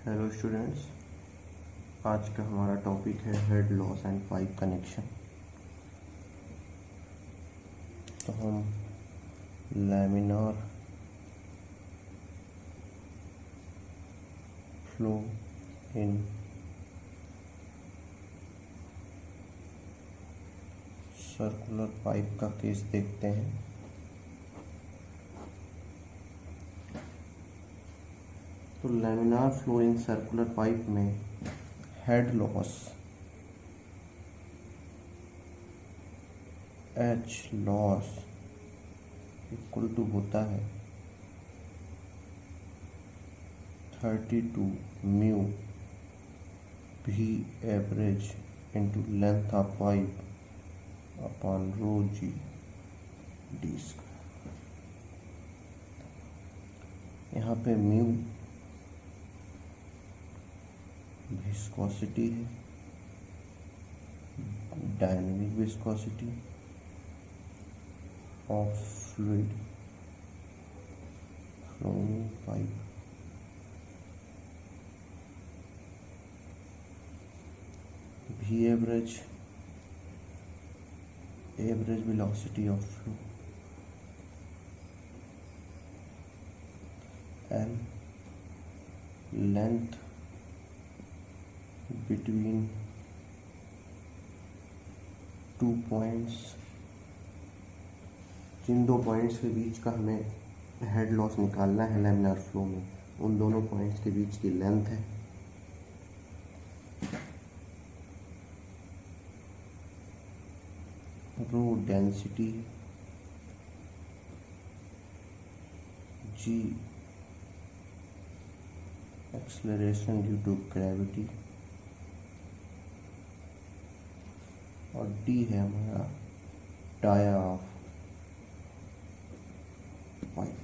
Hello students, आज का हमारा टॉपिक है head loss and pipe connection. तो हम laminar flow in circular pipe का केस देखते हैं। तो laminar flow in circular pipe में head loss H loss equal to होता है 32 mu V average into length of pipe upon rho ji D square. यहाँ पे म्यू विस्कोसिटी है, dynamic viscosity of fluid flowing pipe. V average velocity of flow, L length between 2 points, Jin 2 points के बीच का हमें head loss निकालना है laminar flow में, उन दोनों पॉइंट्स के बीच की लेंथ है। Rho density, G acceleration due to gravity, और डी है हमारा डाया ऑफ पाइप।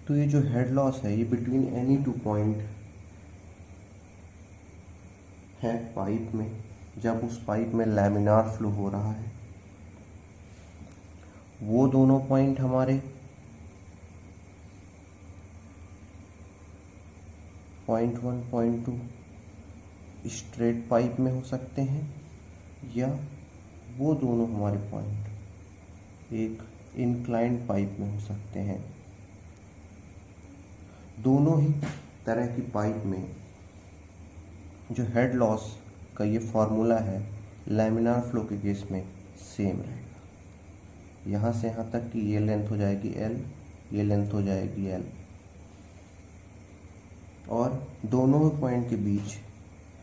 तो ये जो हेड लॉस है ये बिटवीन एनी 2 पॉइंट है पाइप में, जब उस पाइप में लैमिनार फ्लो हो रहा है। वो दोनों पॉइंट हमारे पॉइंट 1 पॉइंट 2 स्ट्रेट पाइप में हो सकते हैं, या वो दोनों हमारे पॉइंट एक इंक्लाइंड पाइप में हो सकते हैं। दोनों ही तरह की पाइप में जो हेड लॉस का ये फॉर्मूला है लैमिनार फ्लो के केस में सेम रहेगा। यहाँ से यहाँ तक कि ये लेंथ हो जाएगी L, ये लेंथ हो जाएगी L, और दोनों पॉइंट के बीच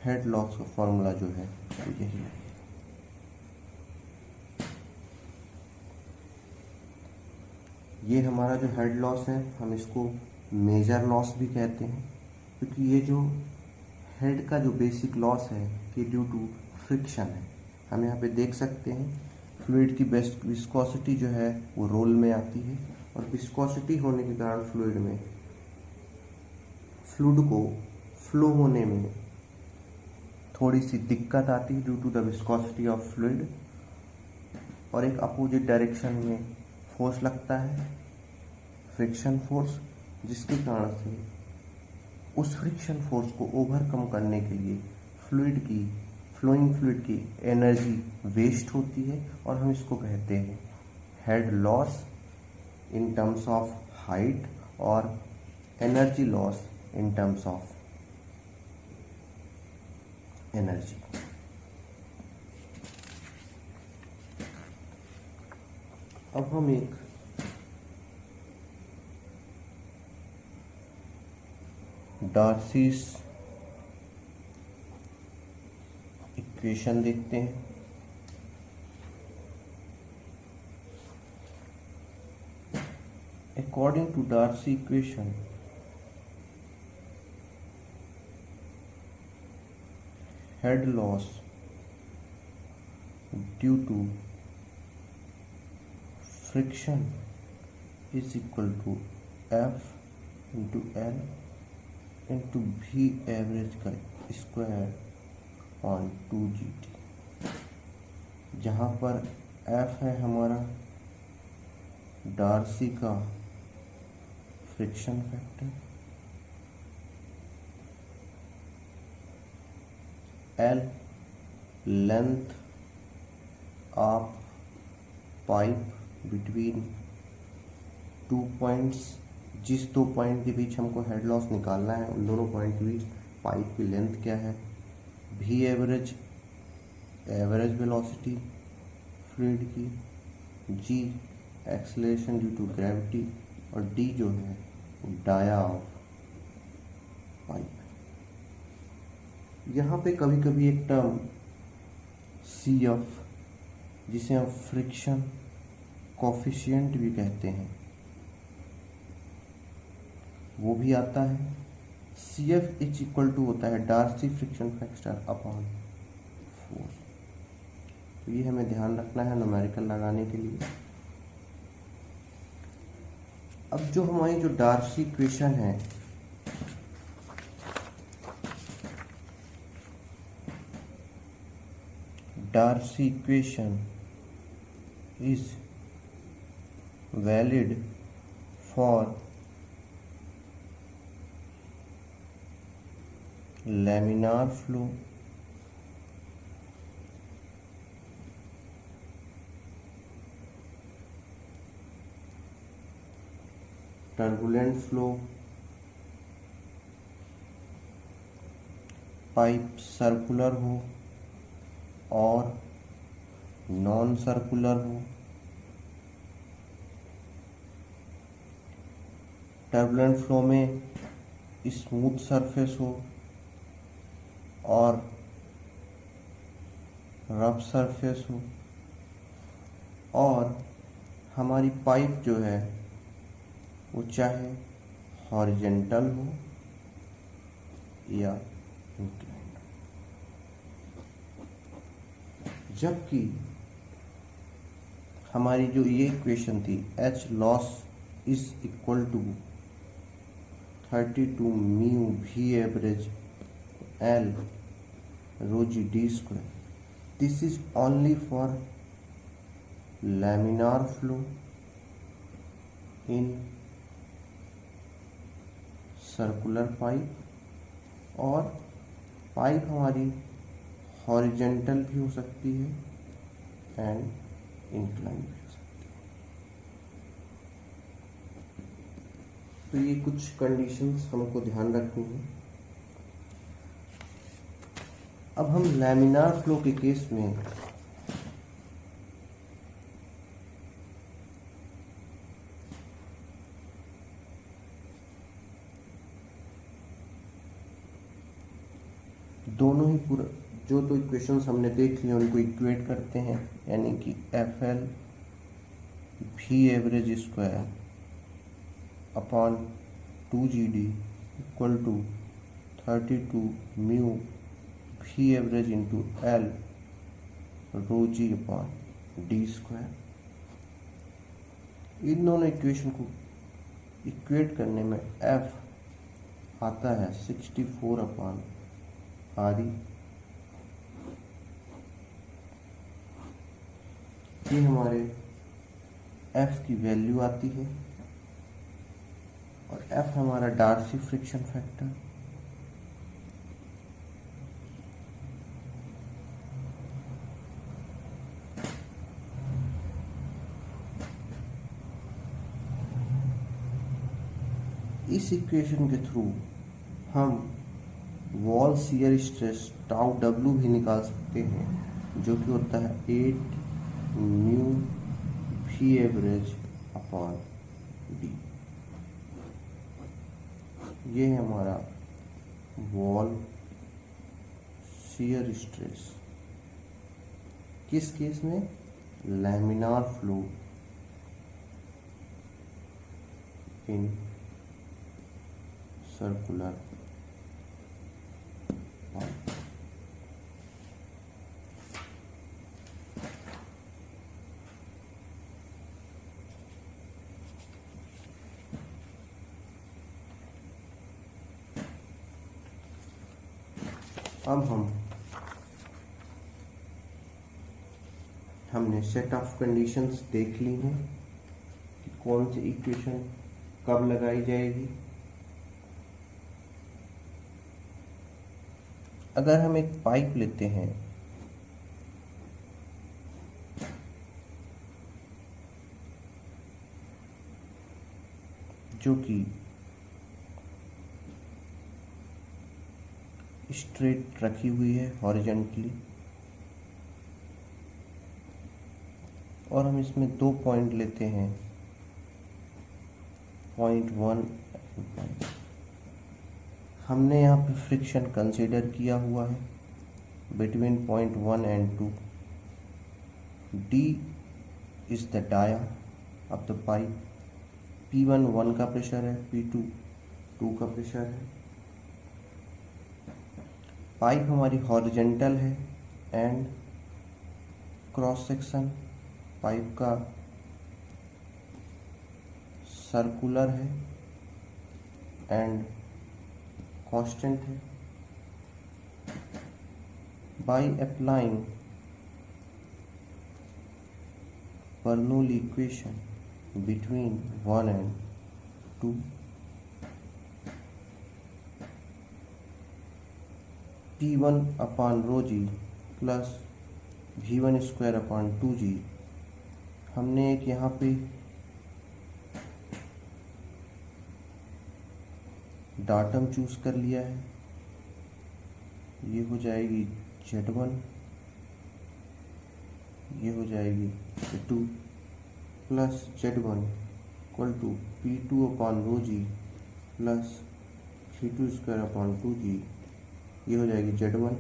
हेड लॉस का फॉर्मूला जो है वो यही है। ये हमारा जो हेड लॉस है हम इसको मेजर लॉस भी कहते हैं, क्योंकि ये जो हेड का जो बेसिक लॉस है ये ड्यू टू फ्रिक्शन है। हम यहाँ पे देख सकते हैं फ्लूइड की बेस्ट विस्कोसिटी जो है वो रोल में आती है, और विस्कोसिटी होने के कारण फ्लूइड को फ्लो होने में थोड़ी सी दिक्कत आती है due to the viscosity of fluid, और एक अपोजिट डायरेक्शन में फोर्स लगता है, फ्रिक्शन फोर्स, जिसके कारण से उस फ्रिक्शन फोर्स को ओवरकम करने के लिए फ्लोइंग फ्लूइड की एनर्जी वेस्ट होती है, और हम इसको कहते हैं head loss in terms of height और energy loss in terms of energy. अब हम एक डार्सीस इक्वेशन देखते हैं। According to Darcy equation, head loss due to friction is equal to F into L into V average का square on 2GT, जहाँ पर F है हमारा डार्सी का friction factor, L length of pipe between 2 points, जिस 2 point के बीच हमको head loss निकालना है उन दोनों पॉइंट के बीच पाइप की लेंथ क्या है, भी एवरेज एवरेज वेलोसिटी फ्लूइड की, जी एक्सेलरेशन ड्यू टू ग्रेविटी, और डी जो है वो डाया ऑफ पाइप। यहाँ पे कभी कभी एक टर्म सी एफ, जिसे हम फ्रिक्शन कोफिशिएंट भी कहते हैं, वो भी आता है। C F is equal to होता है Darcy friction factor upon four. तो ये हमें ध्यान रखना है न्यूमेरिकल लगाने के लिए। अब जो हमारी जो डार्सी इक्वेशन है, Darcy equation is valid for laminar flow, turbulent flow, pipe circular हो और नॉन सर्कुलर हो, टर्बुलेंट फ्लो में स्मूथ सरफेस हो और रफ सरफेस हो, और हमारी पाइप जो है वो चाहे हॉरिजेंटल हो या इंक्लाइंड। जबकि हमारी जो ये इक्वेशन थी H loss is equal to 32 mu V average L rho g d square. This is only for laminar flow in circular pipe, और पाइप हमारी हॉरिजेंटल भी हो सकती है एंड इंक्लाइन भी हो सकती है। तो ये कुछ कंडीशंस हमको ध्यान रखनी है। अब हम लैमिनार फ्लो के केस में दोनों ही पूरा जो तो इक्वेशंस हमने देख लिए उनको इक्वेट करते हैं, यानी कि F L V average square upon 2 GD equal to 32 mu V average into L rho G upon D square. इन दोनों इक्वेशन को इक्वेट करने में एफ आता है 64 अपॉन आर ई। ये हमारे एफ की वैल्यू आती है, और एफ हमारा डार्सी फ्रिक्शन फैक्टर, इस इक्वेशन के थ्रू हम wall shear stress tau W भी निकाल सकते हैं, जो कि होता है 8 mu V average upon D. ये है हमारा वॉल शियर स्ट्रेस किस केस में, laminar flow in circular pipe. अब हमने सेट ऑफ कंडीशंस देख ली हैं कि कौन सी इक्वेशन कब लगाई जाएगी? अगर हम एक पाइप लेते हैं जो कि स्ट्रेट रखी हुई है हॉरिजॉन्टली, और हम इसमें 2 पॉइंट लेते हैं, पॉइंट 1। हमने यहाँ पे फ्रिक्शन कंसीडर किया हुआ है between point 1 and 2। D is the dia of the pipe. P1 1 का प्रेशर है, P2 2 का प्रेशर है। पाइप हमारी हॉरिजेंटल है एंड क्रॉस सेक्शन पाइप का सर्कुलर है एंड कांस्टेंट है। By applying Bernoulli equation between 1 and 2, P1 upon rho g plus V1 square upon 2g। हमने एक यहाँ पे डाटम चूज कर लिया है, ये हो जाएगी Z1, ये हो जाएगी Z2 plus Z1 equal to P2 upon rho G plus V2 square upon 2g। ये हो जाएगी Z1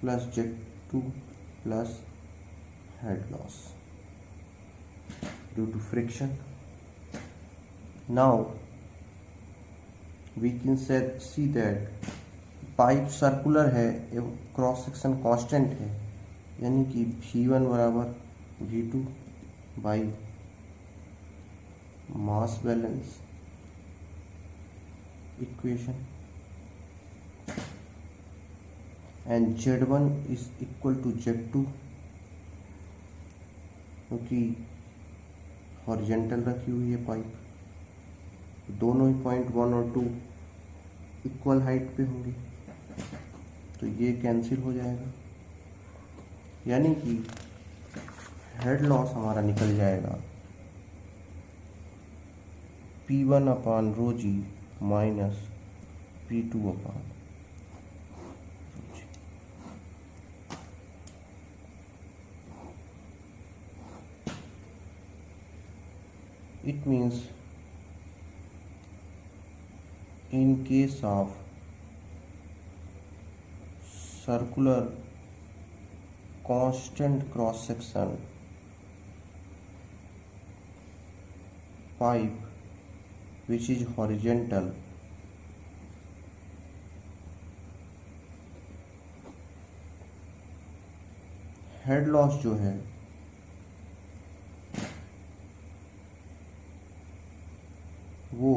plus Z2 plus head loss due to friction. Now we can see that pipe circular है एवं cross section constant है, यानी कि V1 बराबर V2 by mass balance equation and Z1 is equal to Z2, क्योंकि horizontal रखी हुई है पाइप, दोनों ही पॉइंट 1 और 2 इक्वल हाइट पे होंगे, तो ये कैंसिल हो जाएगा, यानी कि हेड लॉस हमारा निकल जाएगा P1 upon rho G minus P2 upon. It means in case of circular constant cross section pipe which is horizontal, head loss जो है वो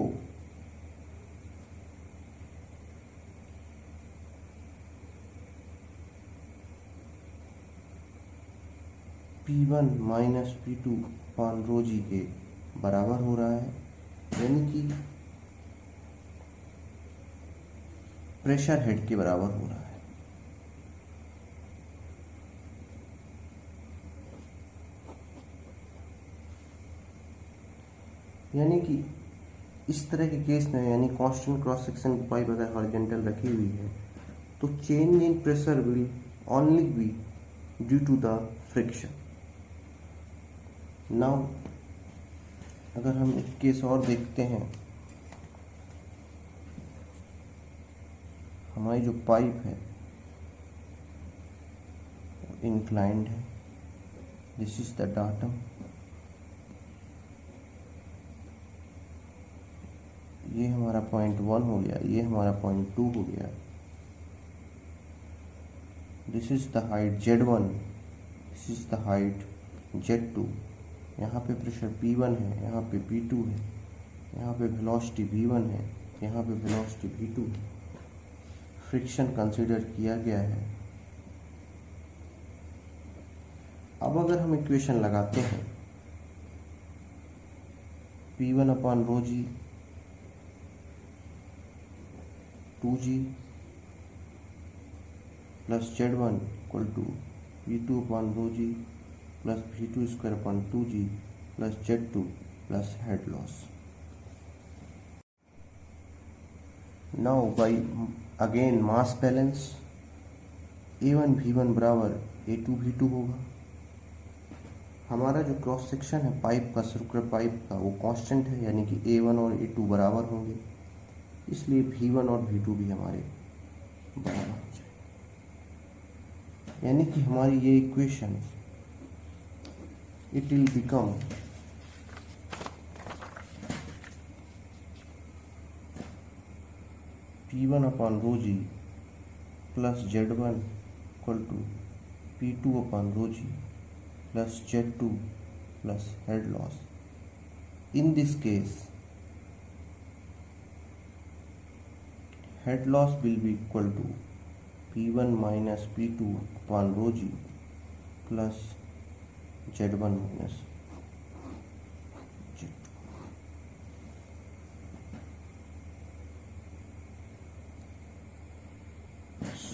P1 minus P2 upon rho जी के बराबर हो रहा है, यानी कि प्रेशर हेड के बराबर हो रहा है। यानी कि इस तरह के केस में, यानी कांस्टेंट क्रॉस सेक्शन पाइप अगर हॉरिजॉन्टल रखी हुई है तो change in pressure will only be due to the friction. Now अगर हम एक केस और देखते हैं, हमारी जो पाइप है इंक्लाइंड है, दिस इज द डाटम, ये हमारा पॉइंट 1 हो गया, ये हमारा पॉइंट 2 हो गया, this is the height Z1, this is the height Z2, यहाँ पे प्रेशर P1 है, यहाँ पे P2 है, यहाँ पे वेलोसिटी V1 है, यहाँ पे वेलोसिटी V2 है, फ्रिक्शन कंसीडर किया गया है। अब अगर हम इक्वेशन लगाते हैं P1 upon rho g 2g plus Z1 equal to P2 upon rho g plus P2 square upon 2g plus Z2 plus head loss. Now by again mass balance A1 V1 बराबर A2 V2 होगा। हमारा जो cross section है pipe का, circular pipe का, वो constant है, यानी कि A1 और A2 बराबर होंगे, इसलिए V1 और V2 भी हमारे बराबर हो जाए। यानी कि हमारी ये equation it will become P1 upon rho g plus Z1 equal to P2 upon rho g plus Z2 plus head loss. In this case, head loss will be equal to P1 minus P2 upon rho g plus Z1 minus Z2.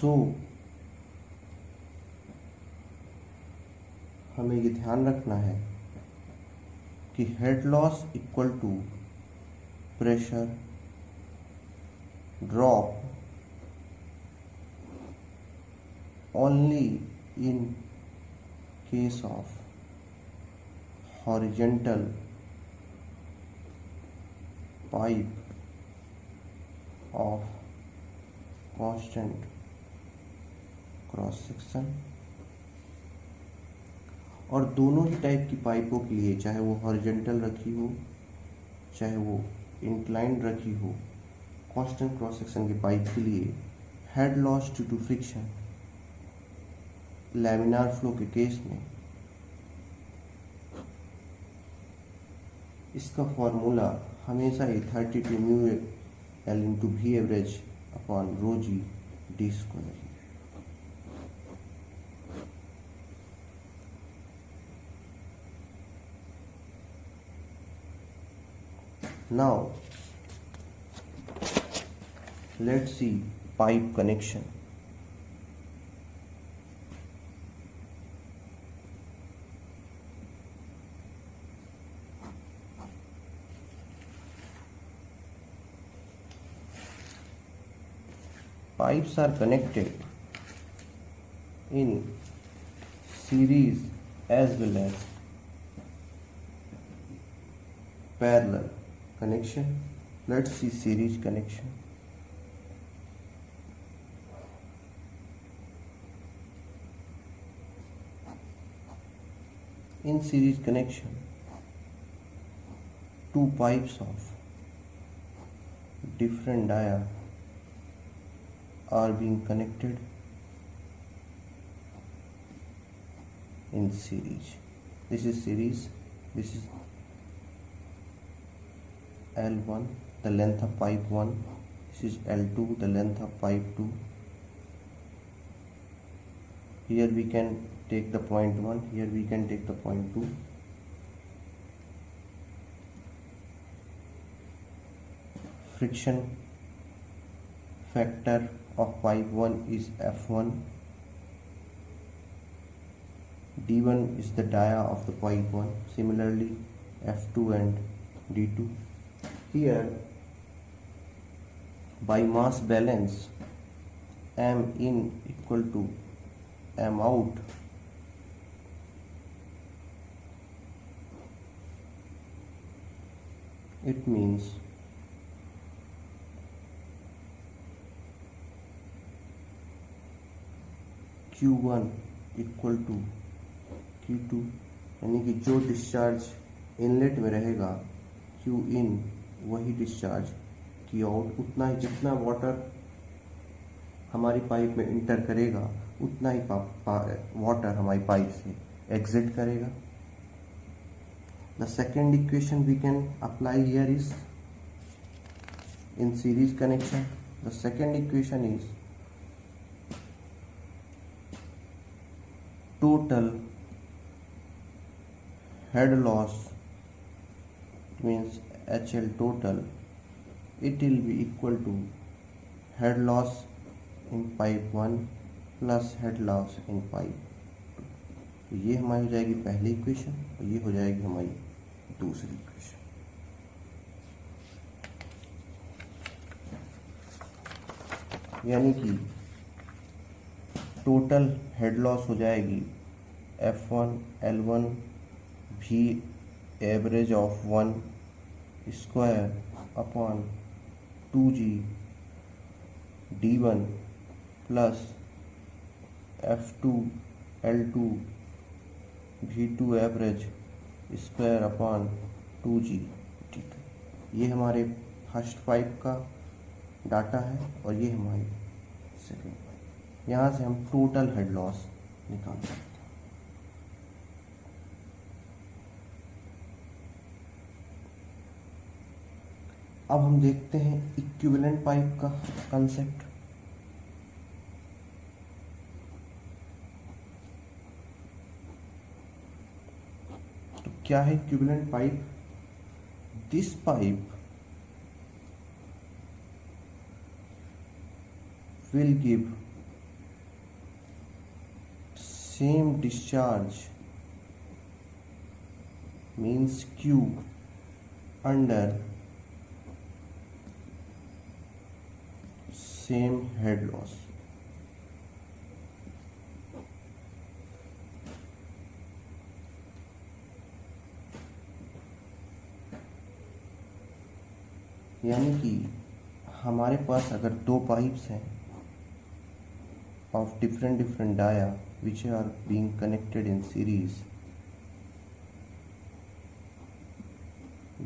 So हमें ये ध्यान रखना है कि head loss equal to pressure drop only in case of horizontal pipe of constant cross section, और दोनों ही type की पाइपों के लिए, चाहे वो हॉरिजॉन्टल रखी हो चाहे वो इंक्लाइंड रखी हो, कांस्टेंट क्रॉस सेक्शन के पाइप के लिए head loss due to friction laminar flow के केस में इसका फॉर्मूला हमेशा ही 32 mu L into V average upon rho ji D square. Now let's see pipe connection. Pipes are connected in series as well as parallel connection. Let's see series connection. In series connection, two pipes of different dia are being connected in series. This is series, this is L1, the length of pipe 1, this is L2, the length of pipe 2. Here we can take the point 1, here we can take the point 2. Friction factor of pipe 1 is F1. D1 is the dia of the pipe 1. Similarly, F2 and D2. Here, by mass balance, M in equal to M out. It means Q1 equal to Q2, यानी कि जो discharge inlet में रहेगा Q in वही discharge Q out, उतना ही जितना water हमारी pipe में इंटर करेगा उतना ही वाटर हमारी पाइप से एग्जिट करेगा। The second equation we can apply here is in series connection. The second equation is total head loss, means HL total, it will be equal to head loss in pipe 1 plus head loss in pipe 2। तो ये हमारी हो जाएगी पहली equation और ये हो जाएगी हमारी दूसरी इक्वेशन। यानी कि टोटल हेड लॉस हो जाएगी F1 L1 V average of 1 square upon 2G D1 plus F2 L2 V2 average square upon 2G। ठीक है, ये हमारे फर्स्ट पाइप का डाटा है और ये हमारी सेकेंड पाइप। यहाँ से हम टोटल हेड लॉस निकाल सकते हैं। अब हम देखते हैं इक्विवेलेंट पाइप का कंसेप्ट। तो क्या है equivalent pipe? This pipe will give same discharge means Q under same head loss। यानी कि हमारे पास अगर दो पाइप्स हैं of different dia which are being connected in series,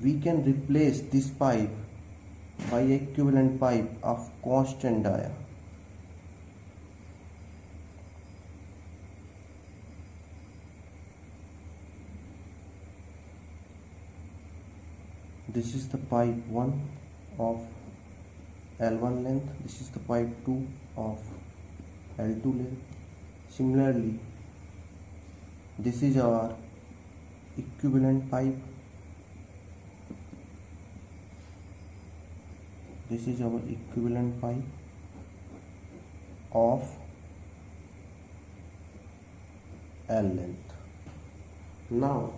we can replace this pipe by equivalent pipe of constant dia। This is the pipe 1 of L1 length, this is the pipe 2 of L2 length। Similarly, this is our equivalent pipe, this is our equivalent pipe of L length। Now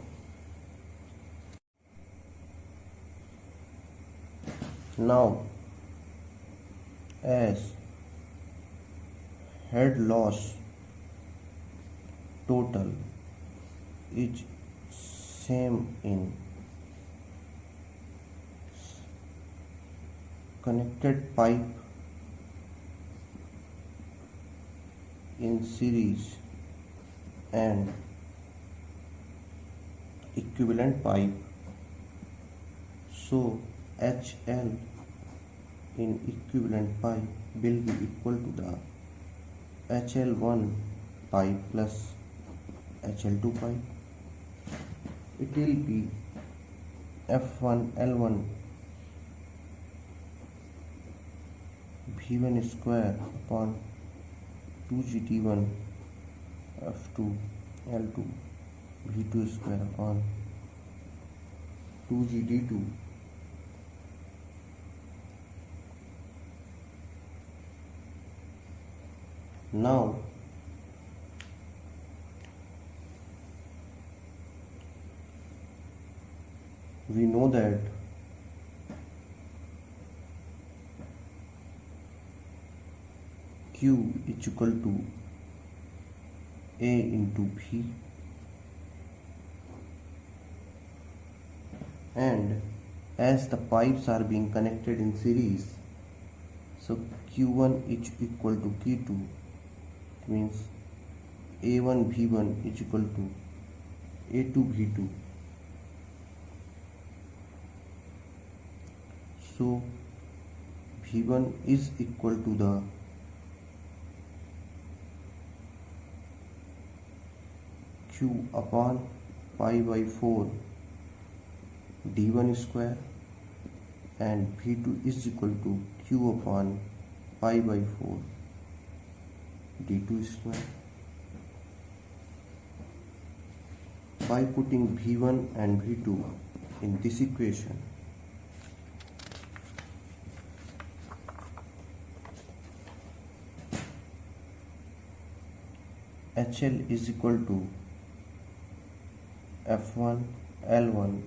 as head loss total is same in connected pipe in series and equivalent pipe, so HL in equivalent pipe will be equal to the HL1 pipe plus HL2 pipe। It will be F1 L1 V1 square upon 2G D1 F2 L2 V2 square upon 2G D2 Now we know that Q is equal to A into V, and as the pipes are being connected in series, so Q1 is equal to Q2, means A1 V1 is equal to A2 V2। So V1 is equal to the Q upon pi by 4 D1 square, and V2 is equal to Q upon pi by 4 D2 square। By putting V1 and V2 in this equation, HL is equal to F1 L1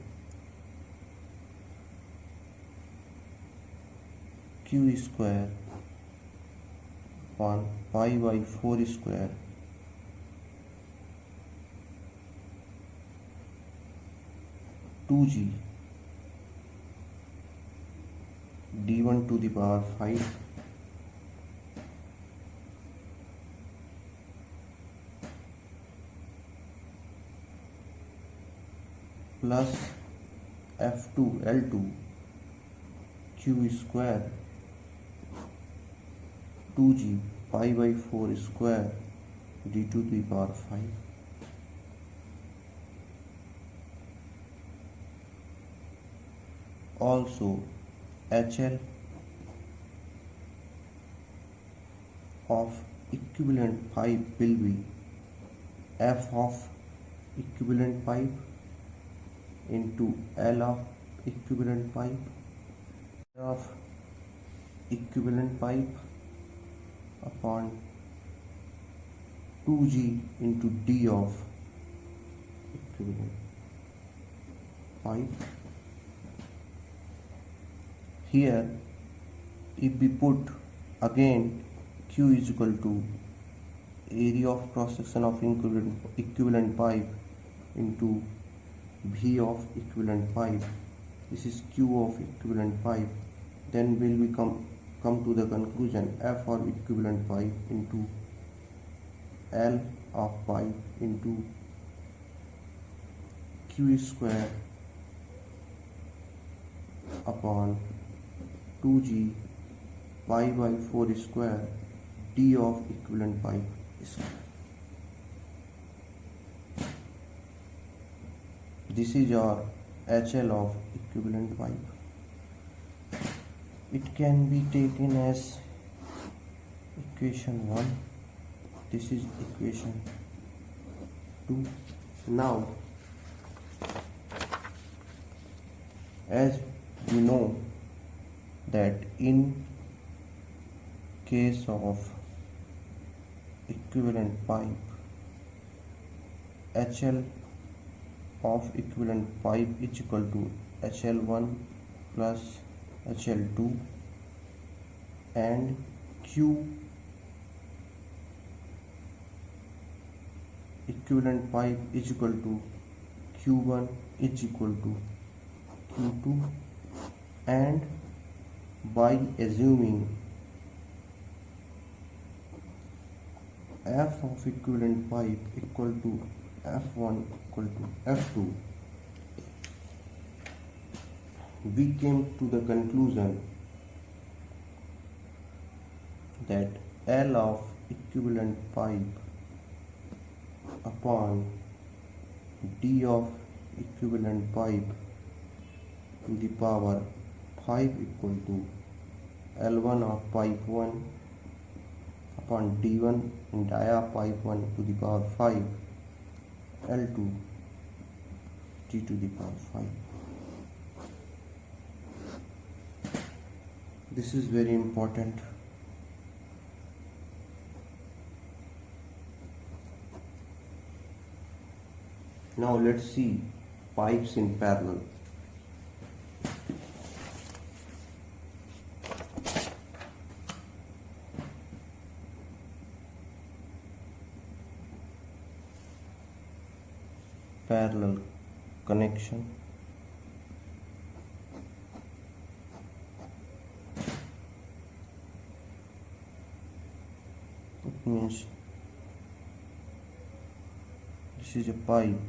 Q square upon pi by 4 square (2g) d1 to the power 5 plus F2 L2 Q square 2g pi by 4 square d2 to the power 5. Also HL of equivalent pipe will be F of equivalent pipe into L of equivalent pipe of equivalent pipe upon 2g into D of equivalent pipe. Here if we put again Q is equal to area of cross section of equivalent pipe into V of equivalent pipe, this is Q of equivalent pipe, then will we come to the conclusion F of equivalent pipe into L of pipe into Q square upon 2g pi by 4 square D of equivalent pipe square. This is our HL of equivalent pipe. It can be taken as equation 1. This is equation 2. Now, as we know that in case of equivalent pipe, HL of equivalent pipe is equal to HL1 plus HL2 and Q equivalent pipe is equal to Q1 is equal to Q2, and by assuming F of equivalent pipe equal to F1 equal to F2, we came to the conclusion that L of equivalent pipe upon D of equivalent pipe to the power 5 equal to L1 of pipe 1 upon D1 and I of pipe 1 to the power 5 L2 T to the power 5. This is very important. Now let's see pipes in parallel. Parallel connection. It means this is a pipe,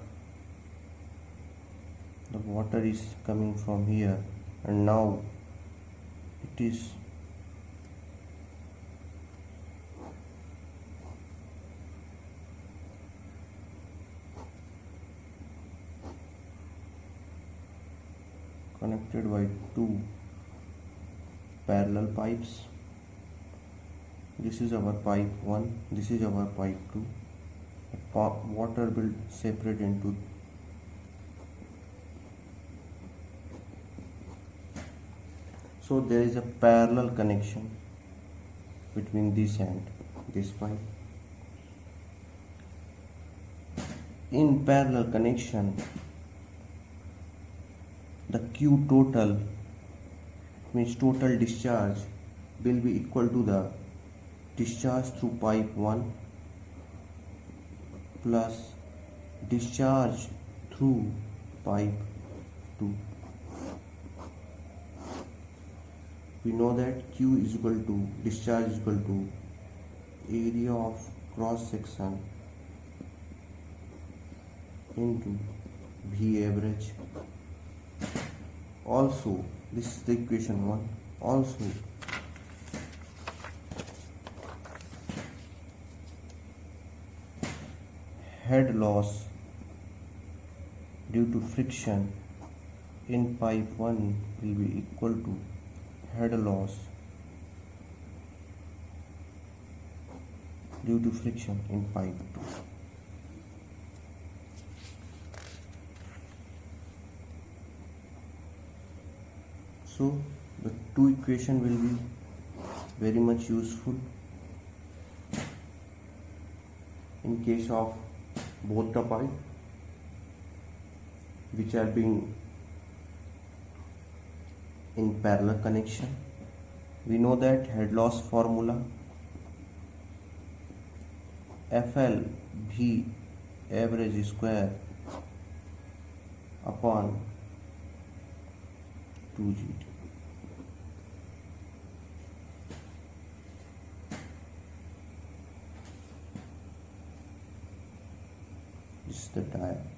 the water is coming from here, and now it is connected by two parallel pipes. This is our pipe 1, this is our pipe 2. Water will separate into so there is a parallel connection between this and this pipe. in parallel connection, the Q total means total discharge will be equal to the discharge through pipe 1 plus discharge through pipe 2. We know that Q is equal to discharge is equal to area of cross section into V average. Also, this is the equation 1. Also, head loss due to friction in pipe 1 will be equal to head loss due to friction in pipe 2. So the two equation will be very much useful in case of both the pipe which are being in parallel connection. We know that head loss formula FL V average square upon 2GT. This is the diagram.